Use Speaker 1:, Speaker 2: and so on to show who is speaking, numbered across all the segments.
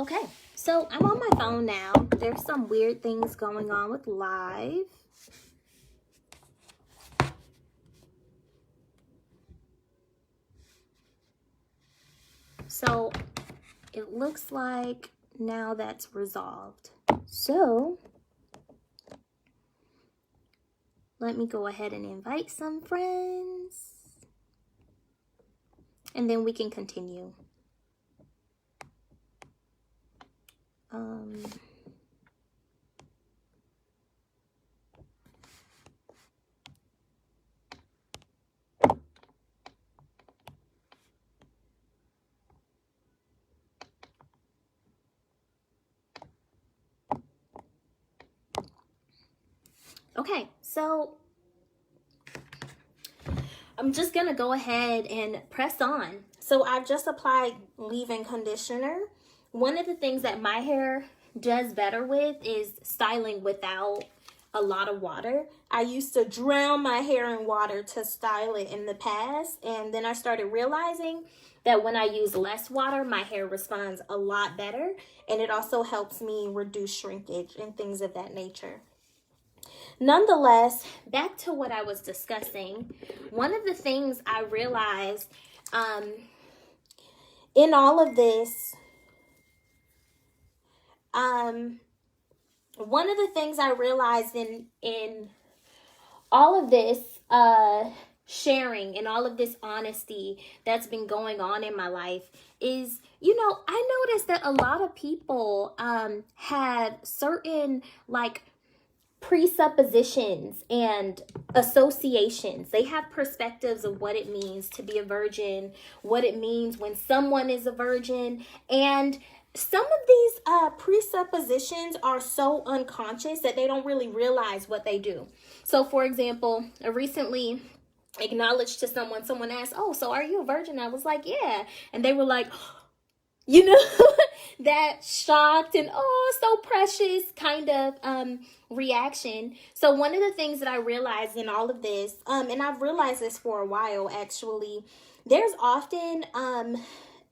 Speaker 1: Okay, so I'm on my phone now. There's some weird things going on with live. So it looks like now that's resolved. So let me go ahead and invite some friends, and then we can continue. Okay, so I'm just gonna go ahead and press on. So I've just applied leave-in conditioner. One of the things that my hair does better with is styling without a lot of water. I used to drown my hair in water to style it in the past, and then I started realizing that when I use less water, my hair responds a lot better, and it also helps me reduce shrinkage and things of that nature. Nonetheless, back to what I was discussing, one of the things I realized in all of this, one of the things I realized in all of this sharing and all of this honesty that's been going on in my life is, you know, I noticed that a lot of people have certain like presuppositions and associations. They have perspectives of what it means to be a virgin, what it means when someone is a virgin, and some of these presuppositions are so unconscious that they don't really realize what they do. So for example, I recently acknowledged to someone asked, "Oh, so are you a virgin?" I was like, "Yeah." And they were like, you know, that shocked and oh, so precious kind of reaction. So one of the things that I realized in all of this, and I've realized this for a while actually, there's often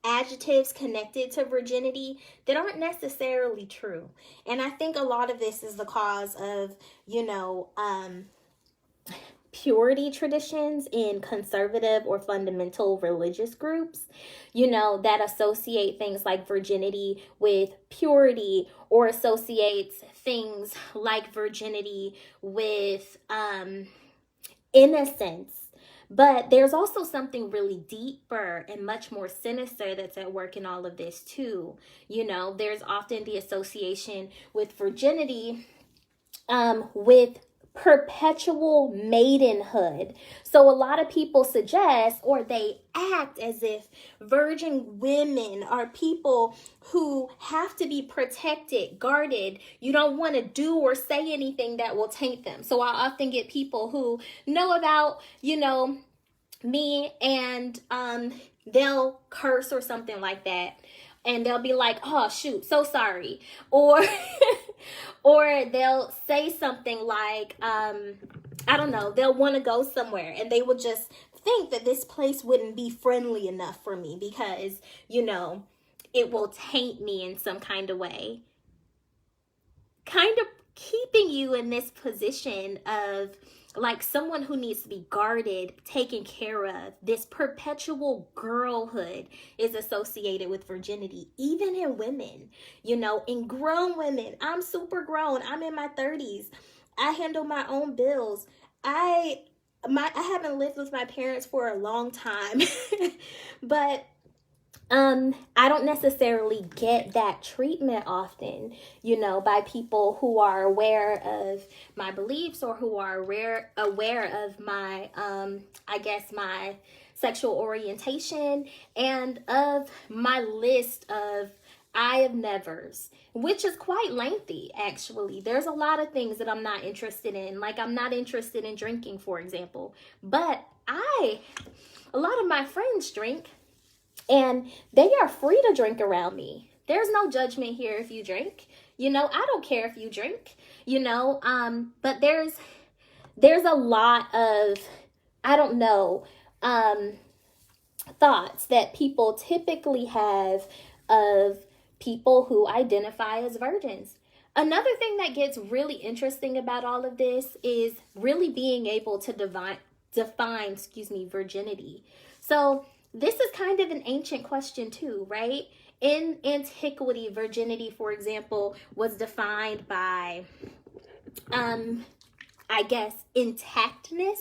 Speaker 1: adjectives connected to virginity that aren't necessarily true. And I think a lot of this is the cause of, you know, purity traditions in conservative or fundamental religious groups, you know, that associate things like virginity with purity or associates things like virginity with innocence. But there's also something really deeper and much more sinister that's at work in all of this too. You know, there's often the association with virginity with perpetual maidenhood. So a lot of people suggest, or they act as if virgin women are people who have to be protected, guarded. You don't want to do or say anything that will taint them. So I often get people who know about, you know, me, and they'll curse or something like that. And they'll be like, "Oh, shoot, so sorry." Or or they'll say something like, I don't know, they'll want to go somewhere and they will just think that this place wouldn't be friendly enough for me because, you know, it will taint me in some kind of way. Kind of keeping you in this position of like someone who needs to be guarded, taken care of. This perpetual girlhood is associated with virginity, even in women, you know, in grown women. I'm super grown. I'm in my 30s. I handle my own bills. I haven't lived with my parents for a long time, but I don't necessarily get that treatment often, you know, by people who are aware of my beliefs or who are aware of my, I guess, my sexual orientation and of my list of I have nevers, which is quite lengthy, actually. There's a lot of things that I'm not interested in. Like, I'm not interested in drinking, for example. But a lot of my friends drink. And they are free to drink around me. There's no judgment here if you drink. You know, I don't care if you drink, you know, but there's a lot of, I don't know, thoughts that people typically have of people who identify as virgins. Another thing that gets really interesting about all of this is really being able to define virginity. So this is kind of an ancient question too, right? In antiquity, virginity, for example, was defined by, I guess, intactness.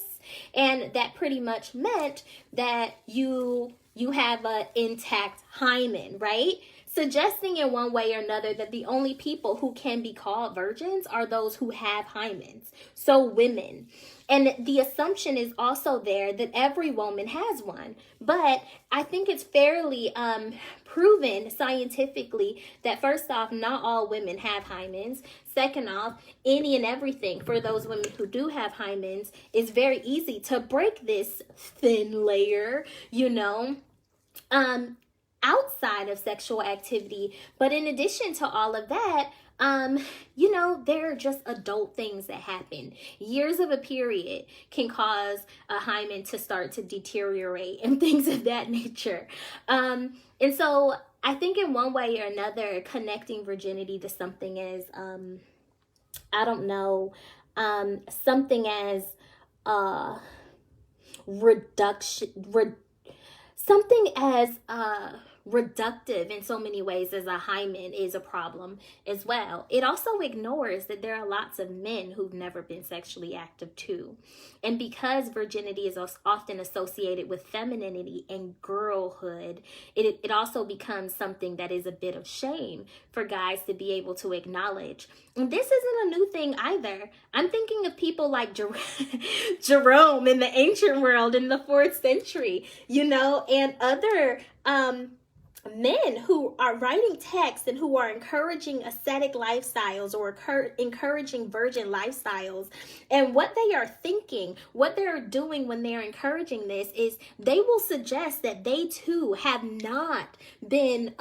Speaker 1: And that pretty much meant that you have an intact hymen, right? Suggesting in one way or another that the only people who can be called virgins are those who have hymens. So women. And the assumption is also there that every woman has one. But I think it's fairly proven scientifically that first off, not all women have hymens. Second off, any and everything for those women who do have hymens is very easy to break this thin layer, outside of sexual activity. But in addition to all of that, there are just adult things that happen. Years of a period can cause a hymen to start to deteriorate and things of that nature. And so I think in one way or another, connecting virginity to something as, something as reductive in so many ways as a hymen is a problem as well. It also ignores that there are lots of men who've never been sexually active too. And because virginity is often associated with femininity and girlhood, it also becomes something that is a bit of shame for guys to be able to acknowledge. And this isn't a new thing either. I'm thinking of people like Jerome in the ancient world in the 4th century, and other men who are writing texts and who are encouraging ascetic lifestyles or encouraging virgin lifestyles. And what they are thinking, what they're doing when they're encouraging this is they will suggest that they too have not been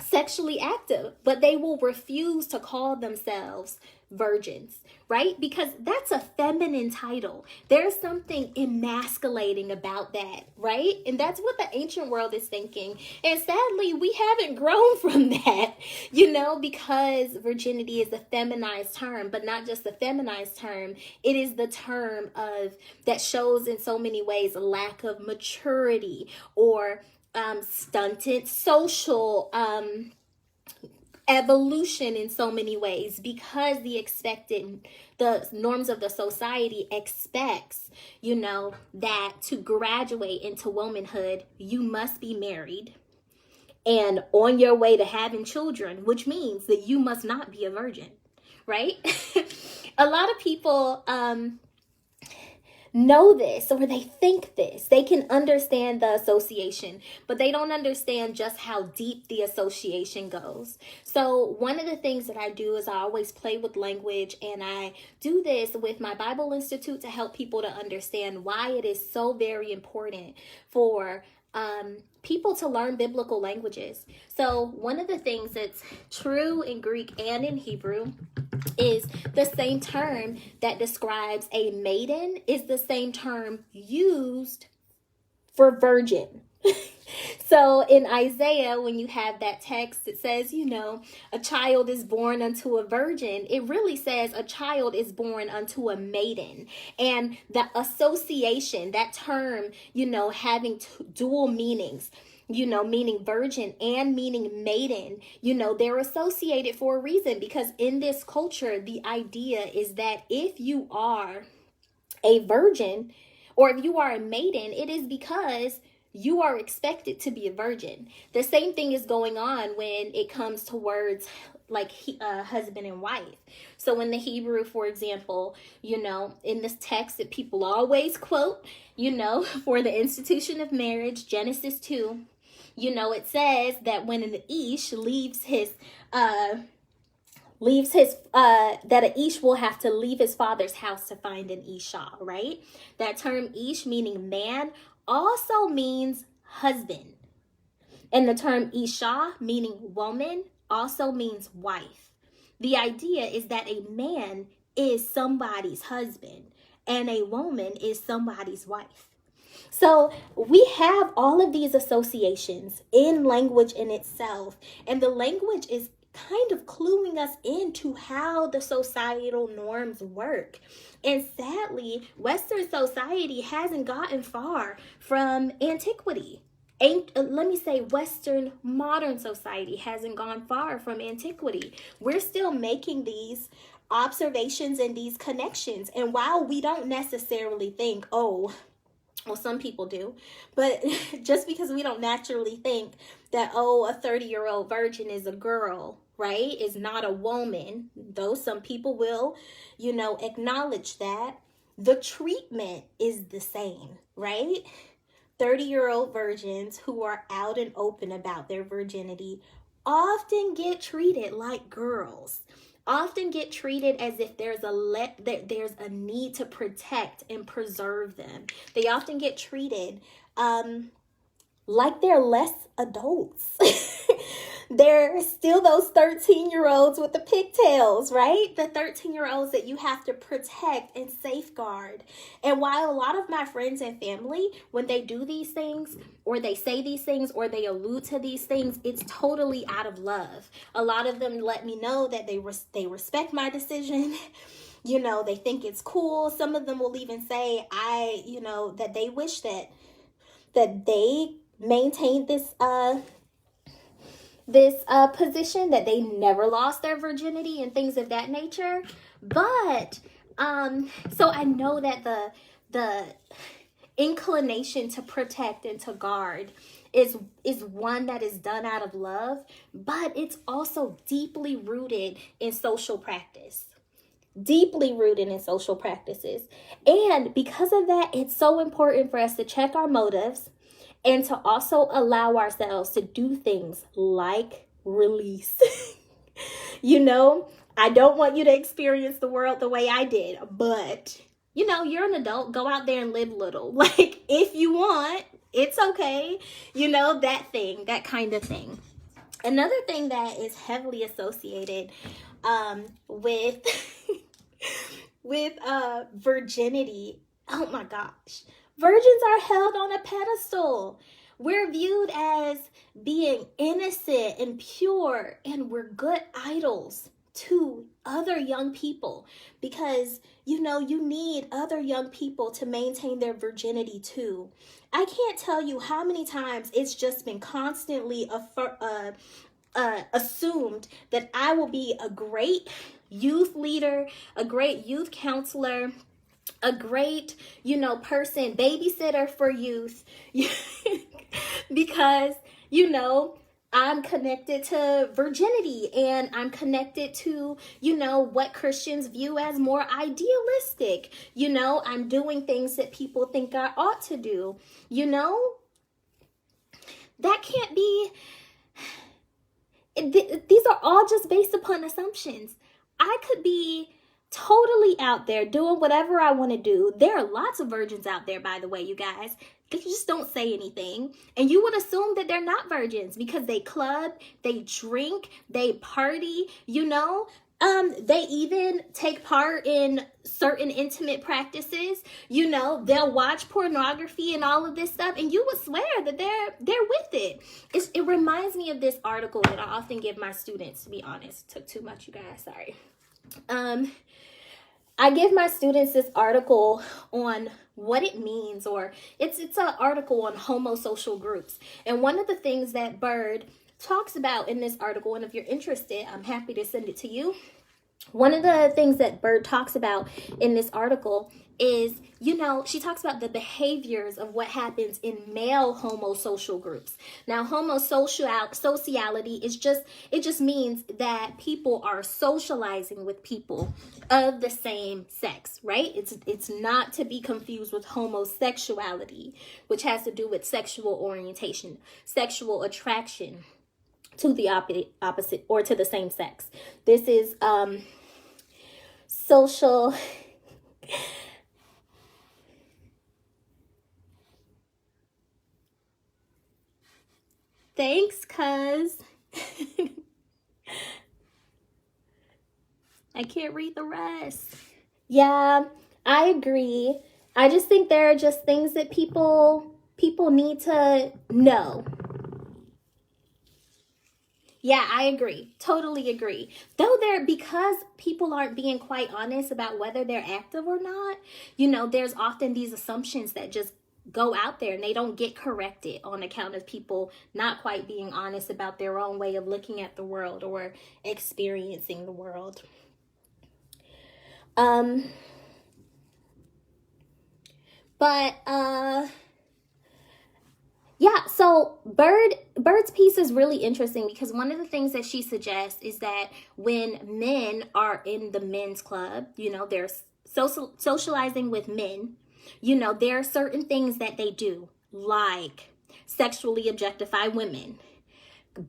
Speaker 1: sexually active, but they will refuse to call themselves virgins, right? Because that's a feminine title. There's something emasculating about that, right? And that's what the ancient world is thinking. And sadly, we haven't grown from that, because virginity is a feminized term, but not just a feminized term. It is the term that shows in so many ways a lack of maturity or stunted social evolution in so many ways, because the norms of the society expects, that to graduate into womanhood, you must be married and on your way to having children, which means that you must not be a virgin, right? A lot of people know this, or they think this. They can understand the association, but they don't understand just how deep the association goes. So one of the things that I do is I always play with language, and I do this with my Bible Institute to help people to understand why it is so very important for people to learn biblical languages. So one of the things that's true in Greek and in Hebrew is the same term that describes a maiden is the same term used for virgin. So in Isaiah, when you have that text that says, a child is born unto a virgin, it really says a child is born unto a maiden. And the association, that term, having dual meanings, meaning virgin and meaning maiden, they're associated for a reason, because in this culture, the idea is that if you are a virgin or if you are a maiden, it is because you are expected to be a virgin. The same thing is going on when it comes to words like husband and wife. So in the Hebrew, for example, in this text that people always quote, for the institution of marriage, Genesis 2, it says that when an ish that an ish will have to leave his father's house to find an isha, right? That term ish, meaning man, also means husband. And the term isha, meaning woman, also means wife. The idea is that a man is somebody's husband and a woman is somebody's wife. So we have all of these associations in language in itself, and the language is kind of cluing us into how the societal norms work. And sadly, Western society hasn't gotten far from antiquity. Let me say, Western modern society hasn't gone far from antiquity. We're still making these observations and these connections. And while we don't necessarily think, oh, well, some people do, but just because we don't naturally think that, oh, a 30-year-old virgin is a girl, right, is not a woman, though some people will, acknowledge that, the treatment is the same, right? 30-year-old virgins who are out and open about their virginity often get treated like girls, often get treated as if there's a need to protect and preserve them. They often get treated like they're less adults. They're still those 13-year-olds with the pigtails, right? The 13-year-olds that you have to protect and safeguard. And while a lot of my friends and family, when they do these things, or they say these things, or they allude to these things, it's totally out of love. A lot of them let me know that they respect my decision. They think it's cool. Some of them will even say, that they wish that they maintained this position, that they never lost their virginity and things of that nature. But so I know that the inclination to protect and to guard is one that is done out of love, but it's also deeply rooted in social practice. Deeply rooted in social practices. And because of that, it's so important for us to check our motives and to also allow ourselves to do things like release. I don't want you to experience the world the way I did, but you're an adult. Go out there and live little. Like, if you want, it's okay. That kind of thing. Another thing that is heavily associated with virginity. Oh my gosh. Virgins are held on a pedestal. We're viewed as being innocent and pure, and we're good idols to other young people because, you need other young people to maintain their virginity too. I can't tell you how many times it's just been constantly assumed that I will be a great youth leader, a great youth counselor, a great, person, babysitter for youth, because, I'm connected to virginity, and I'm connected to, what Christians view as more idealistic. I'm doing things that people think I ought to do. That can't be. These are all just based upon assumptions. I could be totally out there doing whatever I want to do. There are lots of virgins out there, by the way, you guys. They just don't say anything. And you would assume that they're not virgins because they club, they drink, they party, they even take part in certain intimate practices. They'll watch pornography and all of this stuff, and you would swear that they're with it. It reminds me of this article that I often give my students, to be honest. Took too much, you guys, sorry. I give my students this article on what it means, or it's an article on homosocial groups. And one of the things that Bird talks about in this article, and if you're interested, I'm happy to send it to you. One of the things that Bird talks about in this article is, she talks about the behaviors of what happens in male homosocial groups. Now, homosociality is just means that people are socializing with people of the same sex, right? It's not to be confused with homosexuality, which has to do with sexual orientation, sexual attraction to the opposite or to the same sex. This is social. Thanks, cuz. I can't read the rest. Yeah, I agree. I just think there are just things that people need to know. Yeah, I agree. Totally agree. Though because people aren't being quite honest about whether they're active or not, there's often these assumptions that just go out there and they don't get corrected on account of people not quite being honest about their own way of looking at the world or experiencing the world. Yeah, so Bird's piece is really interesting because one of the things that she suggests is that when men are in the men's club, they're socializing with men, there are certain things that they do, like sexually objectify women,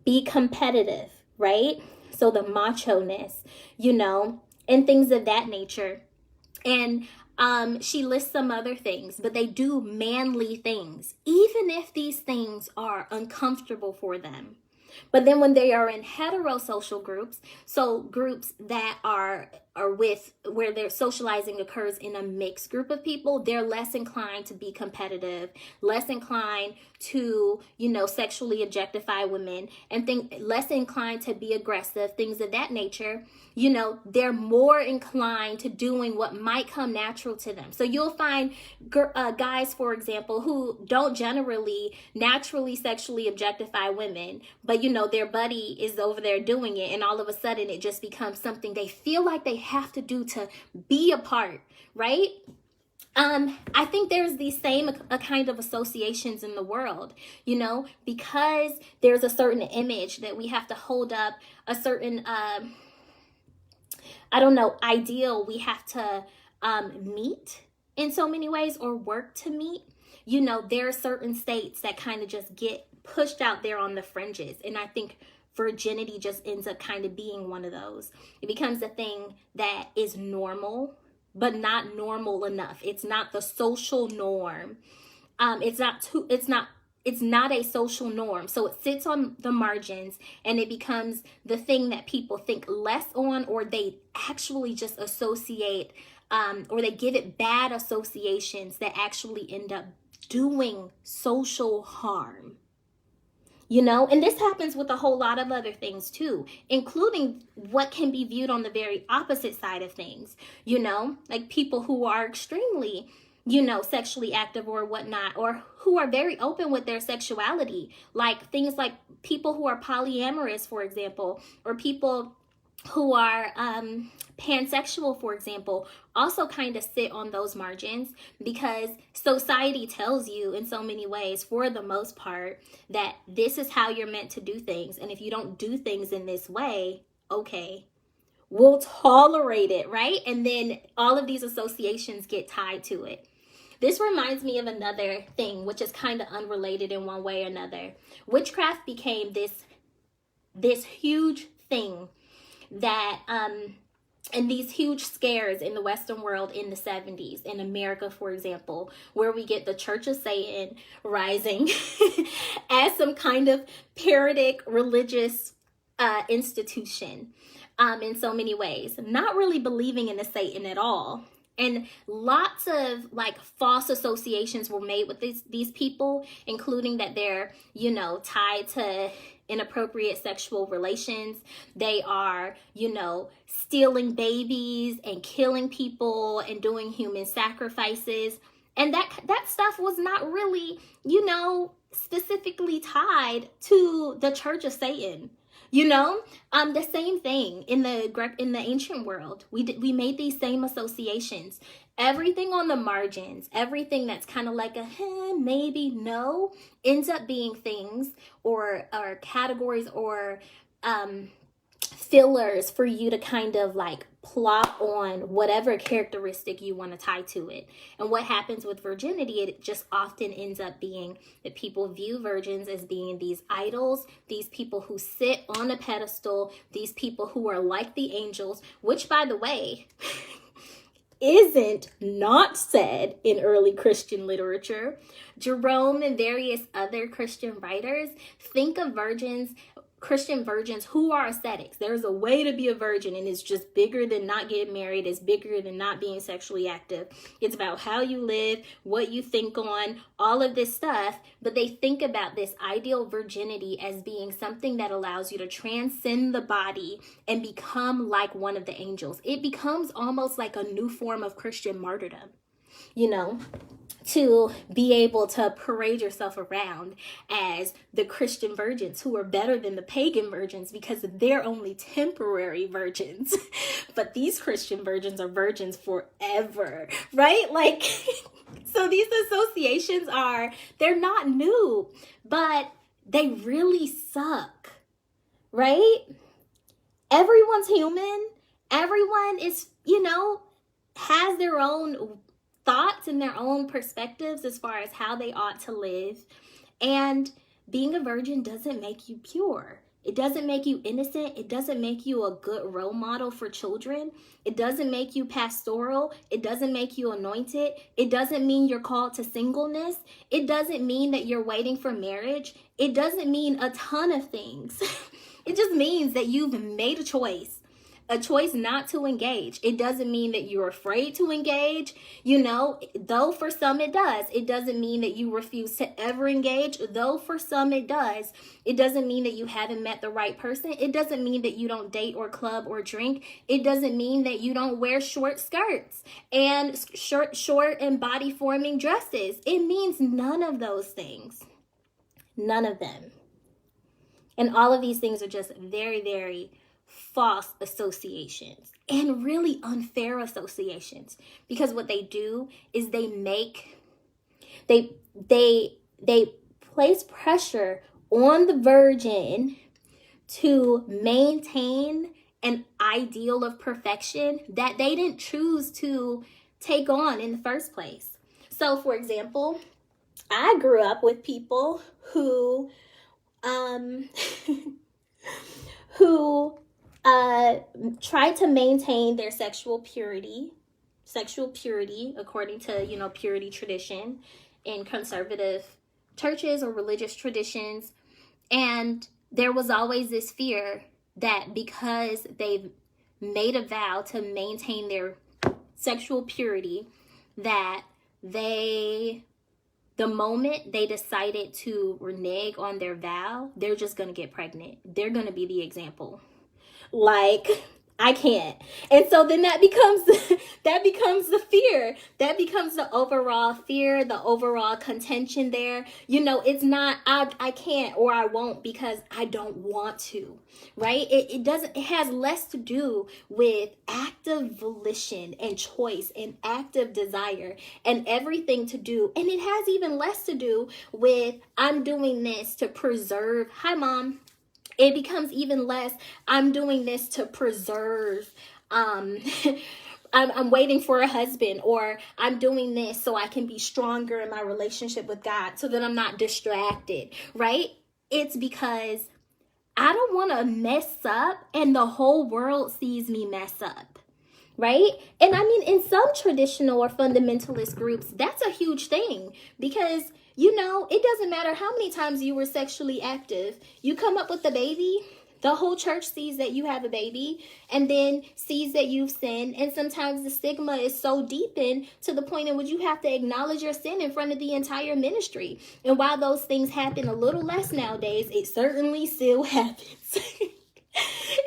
Speaker 1: be competitive, right? So the macho-ness, and things of that nature. And she lists some other things, but they do manly things, even if these things are uncomfortable for them. But then when they are in heterosocial groups, so groups that are with where their socializing occurs in a mixed group of people, they're less inclined to be competitive, less inclined to, sexually objectify women, and less inclined to be aggressive, things of that nature. They're more inclined to doing what might come natural to them. So you'll find guys, for example, who don't generally naturally sexually objectify women, but their buddy is over there doing it, and all of a sudden it just becomes something they feel like they have to do to be a part, right? I think there's these same kind of associations in the world, because there's a certain image that we have to hold up, a certain ideal we have to meet in so many ways, or work to meet. There are certain states that kind of just get pushed out there on the fringes, and I think virginity just ends up kind of being one of those. It becomes a thing that is normal, but not normal enough. It's not the social norm. It's not a social norm. So it sits on the margins, and it becomes the thing that people think less on, or they actually just associate, or they give it bad associations that actually end up doing social harm. And this happens with a whole lot of other things too, including what can be viewed on the very opposite side of things, like people who are extremely, sexually active or whatnot, or who are very open with their sexuality, like things like people who are polyamorous, for example, or people who are pansexual, for example, also kind of sit on those margins, because society tells you in so many ways, for the most part, that this is how you're meant to do things. And if you don't do things in this way, okay, we'll tolerate it, right? And then all of these associations get tied to it. This reminds me of another thing, which is kind of unrelated in one way or another. Witchcraft became this huge thing that and these huge scares in the Western world in the 70s, in America, for example, where we get the Church of Satan rising as some kind of parodic religious institution in so many ways, not really believing in the Satan at all. And lots of false associations were made with these people, including that they're, tied to inappropriate sexual relations. They are, stealing babies and killing people and doing human sacrifices. And that stuff was not really, specifically tied to the Church of Satan. The same thing in the ancient world. We made these same associations. Everything on the margins, everything that's kind of like a maybe no, ends up being things or categories or fillers for you to kind of plot on whatever characteristic you want to tie to it. And what happens with virginity, it just often ends up being that people view virgins as being these idols, these people who sit on a pedestal, these people who are like the angels, which, by the way, isn't not said in early Christian literature. Jerome and various other Christian writers think of Christian virgins who are ascetics. There's a way to be a virgin, and it's just bigger than not getting married. It's bigger than not being sexually active. It's about how you live, what you think on, all of this stuff. But they think about this ideal virginity as being something that allows you to transcend the body and become like one of the angels. It becomes almost like a new form of Christian martyrdom, you know, to be able to parade yourself around as the Christian virgins who are better than the pagan virgins because they're only temporary virgins. But these Christian virgins are virgins forever, right? Like, so these associations they're not new, but they really suck, right? Everyone's human. Everyone is, has their own thoughts and their own perspectives as far as how they ought to live. And being a virgin doesn't make you pure. It doesn't make you innocent. It doesn't make you a good role model for children. It doesn't make you pastoral. It doesn't make you anointed. It doesn't mean you're called to singleness. It doesn't mean that you're waiting for marriage. It doesn't mean a ton of things. It just means that you've made a choice not to engage. It doesn't mean that you're afraid to engage, though for some it does. It doesn't mean that you refuse to ever engage, though for some it does. It doesn't mean that you haven't met the right person. It doesn't mean that you don't date or club or drink. It doesn't mean that you don't wear short skirts and short and body forming dresses. It means none of those things. None of them. And all of these things are just very, very false associations and really unfair associations, because what they do is they place pressure on the virgin to maintain an ideal of perfection that they didn't choose to take on in the first place. So for example, I grew up with people who tried to maintain their sexual purity according to, purity tradition in conservative churches or religious traditions. And there was always this fear that because they've made a vow to maintain their sexual purity, that the moment they decided to renege on their vow, they're just going to get pregnant. They're going to be the example. Like, I can't. And so then that becomes the fear. That becomes the overall fear, the overall contention there. It's not, I can't or I won't because I don't want to, right? It has less to do with active volition and choice and active desire and everything to do. And it has even less to do with I'm doing this to preserve. Hi, Mom. It becomes even less, I'm doing this to preserve, I'm waiting for a husband, or I'm doing this so I can be stronger in my relationship with God so that I'm not distracted, right? It's because I don't want to mess up and the whole world sees me mess up, right? And I mean, in some traditional or fundamentalist groups, that's a huge thing because it doesn't matter how many times you were sexually active. You come up with a baby, the whole church sees that you have a baby and then sees that you've sinned. And sometimes the stigma is so deepened to the point in which you have to acknowledge your sin in front of the entire ministry. And while those things happen a little less nowadays, it certainly still happens.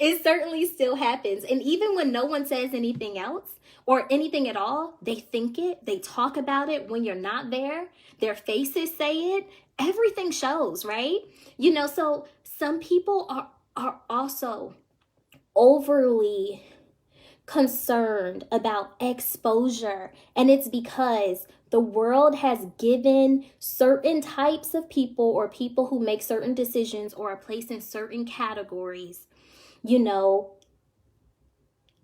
Speaker 1: It certainly still happens. And even when no one says anything else, or anything at all, they think it, they talk about it when you're not there, their faces say it, everything shows, right? So some people are also overly concerned about exposure, and it's because the world has given certain types of people or people who make certain decisions or are placed in certain categories,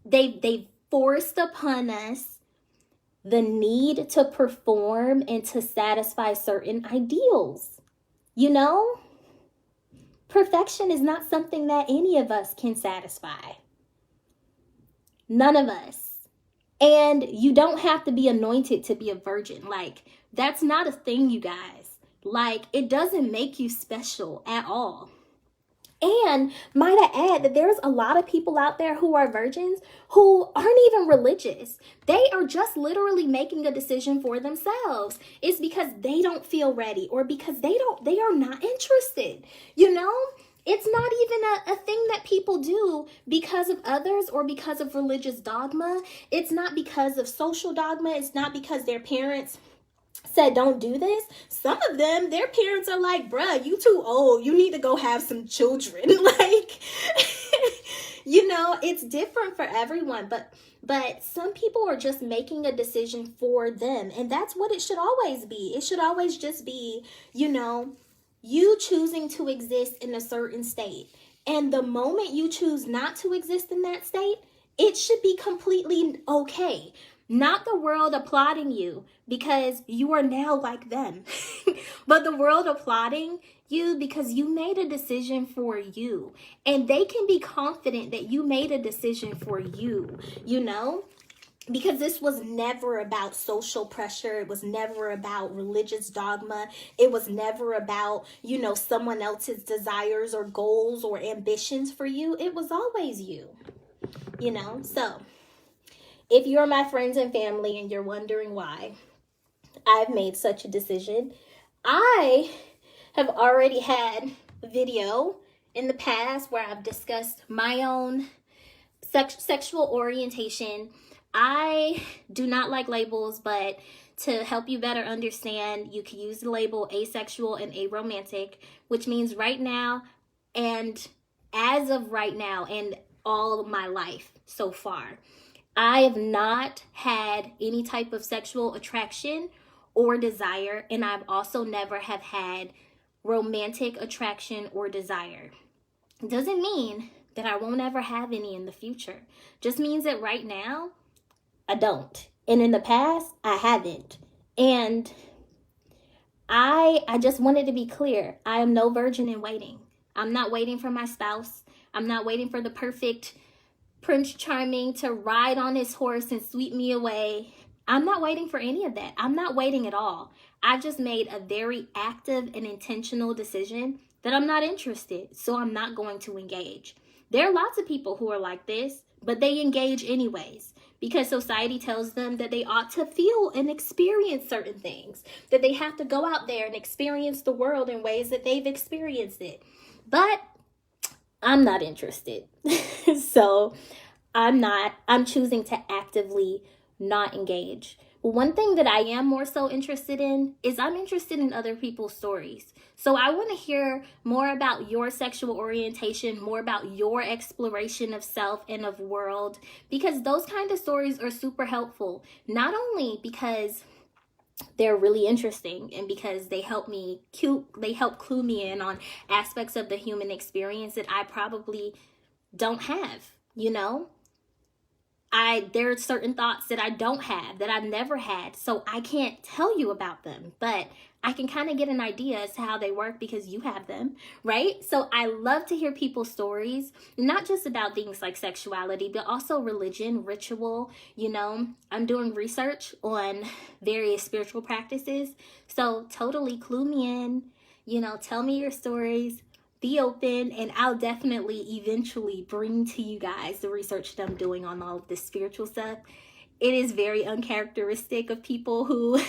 Speaker 1: they forced upon us the need to perform and to satisfy certain ideals. Perfection is not something that any of us can satisfy. None of us. And you don't have to be anointed to be a virgin. Like, that's not a thing, you guys. Like, it doesn't make you special at all. And might I add that there's a lot of people out there who are virgins who aren't even religious. They are just literally making a decision for themselves. It's because they don't feel ready, or because they are not interested. You know, it's not even a thing that people do because of others or because of religious dogma. It's not because of social dogma. It's not because their parents said don't do this. Some of them, their parents are like, bruh, you too old, you need to go have some children. Like, you know, it's different for everyone, but some people are just making a decision for them, and that's what it should always be. It should always just be, you know, you choosing to exist in a certain state, and the moment you choose not to exist in that state, it should be completely okay. Not the world applauding you because you are now like them, but the world applauding you because you made a decision for you. And they can be confident that you made a decision for you, you know? Because this was never about social pressure. It was never about religious dogma. It was never about, you know, someone else's desires or goals or ambitions for you. It was always you, you know? So if you're my friends and family and you're wondering why I've made such a decision, I have already had a video in the past where I've discussed my own sexual orientation. I do not like labels, but to help you better understand, you can use the label asexual and aromantic, which means right now, and as of right now and all of my life so far, I have not had any type of sexual attraction or desire, and I've also never have had romantic attraction or desire. It doesn't mean that I won't ever have any in the future. Just means that right now, I don't. And in the past, I haven't. And I just wanted to be clear. I am no virgin in waiting. I'm not waiting for my spouse. I'm not waiting for the perfect Prince Charming to ride on his horse and sweep me away. I'm not waiting for any of that. I'm not waiting at all. I've just made a very active and intentional decision that I'm not interested, so I'm not going to engage. There are lots of people who are like this, but they engage anyways because society tells them that they ought to feel and experience certain things, that they have to go out there and experience the world in ways that they've experienced it. But I'm not interested. So I'm choosing to actively not engage. But one thing that I am more so interested in is I'm interested in other people's stories. So I want to hear more about your sexual orientation, more about your exploration of self and of world, because those kind of stories are super helpful. Not only because they're really interesting and because they help clue me in on aspects of the human experience that I probably don't have, you know? There are certain thoughts that I don't have, that I've never had, so I can't tell you about them, but I can kind of get an idea as to how they work because you have them, right? So I love to hear people's stories, not just about things like sexuality, but also religion, ritual, you know. I'm doing research on various spiritual practices, so totally clue me in, you know, tell me your stories. Be open, and I'll definitely eventually bring to you guys the research that I'm doing on all of this spiritual stuff. It is very uncharacteristic of people who,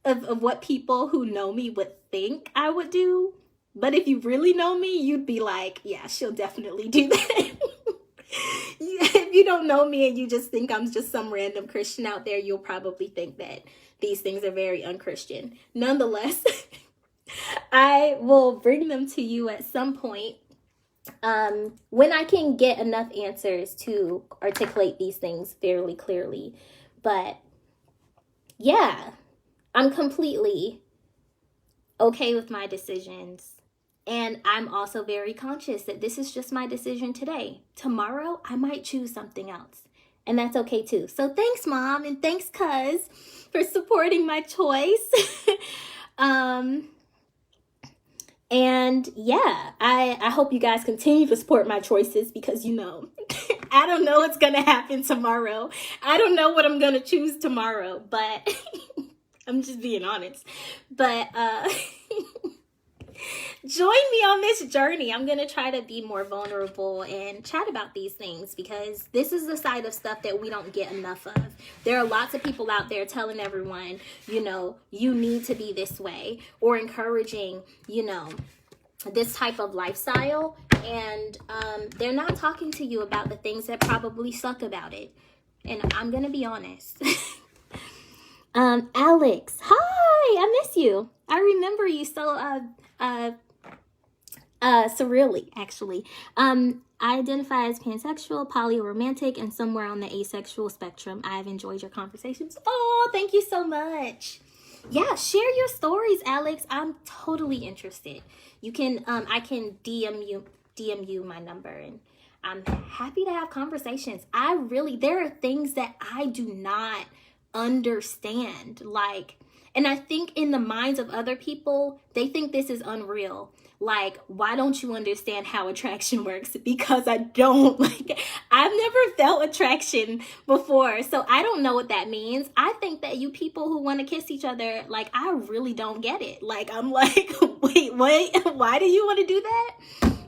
Speaker 1: of what people who know me would think I would do. But if you really know me, you'd be like, yeah, she'll definitely do that. If you don't know me and you just think I'm just some random Christian out there, you'll probably think that these things are very unchristian. Nonetheless, I will bring them to you at some point when I can get enough answers to articulate these things fairly clearly. But yeah, I'm completely okay with my decisions. And I'm also very conscious that this is just my decision today. Tomorrow, I might choose something else. And that's okay too. So thanks, Mom, and thanks, Cuz, for supporting my choice. And yeah, I hope you guys continue to support my choices because, you know, I don't know what's going to happen tomorrow. I don't know what I'm going to choose tomorrow, but I'm just being honest. But join me on this journey. I'm going to try to be more vulnerable and chat about these things, because this is the side of stuff that we don't get enough of. There are lots of people out there telling everyone, you know, you need to be this way, or encouraging, you know, this type of lifestyle. And they're not talking to you about the things that probably suck about it. And I'm going to be honest. Alex, hi, I miss you. I remember you so surreally, actually. I identify as pansexual, polyromantic, and somewhere on the asexual spectrum. I've enjoyed your conversations. Oh, thank you so much. Yeah, share your stories, Alex. I'm totally interested. You can, I can DM you my number, and I'm happy to have conversations. There are things that I do not understand, like, and I think in the minds of other people, they think this is unreal. Like, why don't you understand how attraction works? Because I don't. Like, I've never felt attraction before, so I don't know what that means. I think that you people who want to kiss each other, like, I really don't get it. Like, I'm like, wait, why do you want to do that?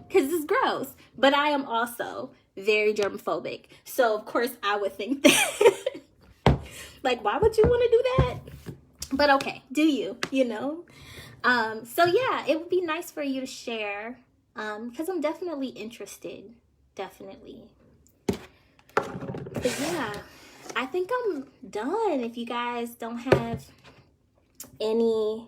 Speaker 1: Because it's gross. But I am also very germophobic, so of course I would think that. Like, why would you want to do that? But okay, do you know? So yeah, it would be nice for you to share, because I'm definitely interested, definitely. But yeah, I think I'm done. If you guys don't have any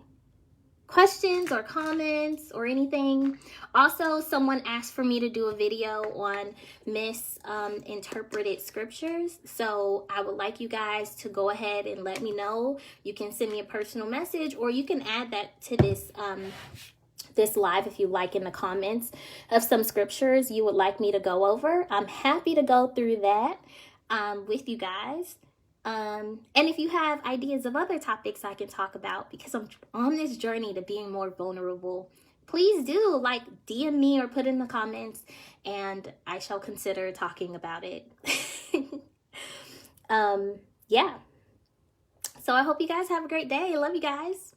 Speaker 1: questions or comments or anything. Also, someone asked for me to do a video on misinterpreted scriptures, so I would like you guys to go ahead and let me know. You can send me a personal message, or you can add that to this this live if you like, in the comments, of some scriptures you would like me to go over. I'm happy to go through that with you guys. And if you have ideas of other topics I can talk about, because I'm on this journey to being more vulnerable, please do, like, DM me or put in the comments, and I shall consider talking about it. Yeah. So I hope you guys have a great day. I love you guys.